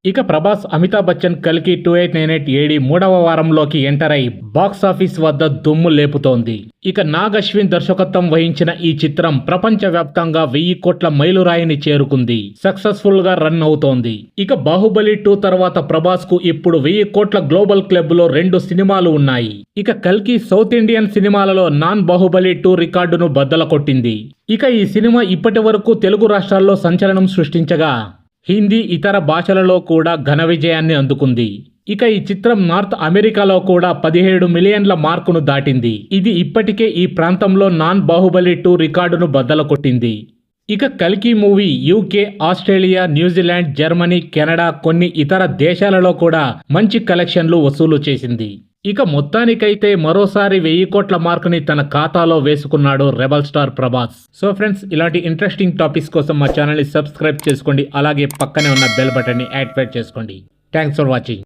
ఇక ప్రభాస్ అమితాబ్ బచ్చన్ కల్కి 2898 ఏడి మూడవ వారంలోకి ఎంటర్ అయి బాక్సాఫీస్ వద్ద దుమ్ము లేపుతోంది. ఇక నాగ్ అశ్విన్ దర్శకత్వం వహించిన ఈ చిత్రం ప్రపంచవ్యాప్తంగా 1000 కోట్ల మైలురాయిని చేరుకుంది. సక్సెస్ఫుల్ గా రన్ అవుతోంది. ఇక బాహుబలి 2 తర్వాత ప్రభాస్ కు ఇప్పుడు 1000 కోట్ల గ్లోబల్ క్లబ్ లో 2 సినిమాలు ఉన్నాయి. ఇక కల్కి సౌత్ ఇండియన్ సినిమాలలో నాన్ బాహుబలి 2 రికార్డును బద్దల కొట్టింది. ఇక ఈ సినిమా ఇప్పటి వరకు తెలుగు రాష్ట్రాల్లో సంచలనం సృష్టించగా హిందీ ఇతర భాషలలో కూడా ఘన విజయాన్ని అందుకుంది. ఇక ఈ చిత్రం నార్త్ అమెరికాలో కూడా 17 మిలియన్ల మార్కును దాటింది. ఇది ఇప్పటికే ఈ ప్రాంతంలో నాన్ బాహుబలి 2 రికార్డును బద్దల కొట్టింది. ఇక కల్కి movie UK, Australia, New Zealand, Germany, Canada కొన్ని ఇతర దేశాలలో కూడా మంచి కలెక్షన్లు వసూలు చేసింది. ఇక మొత్తానికైతే మరోసారి 1000 కోట్ల మార్కుని తన ఖాతాలో వేసుకున్నాడు rebel star Prabhas. So friends, ఇలాంటి ఇంట్రెస్టింగ్ టాపిక్స్ కోసం మా ఛానల్ని సబ్స్క్రైబ్ చేసుకోండి. అలాగే పక్కనే ఉన్న బెల్ బటన్ని యాక్టివేట్ చేసుకోండి. Thanks for watching.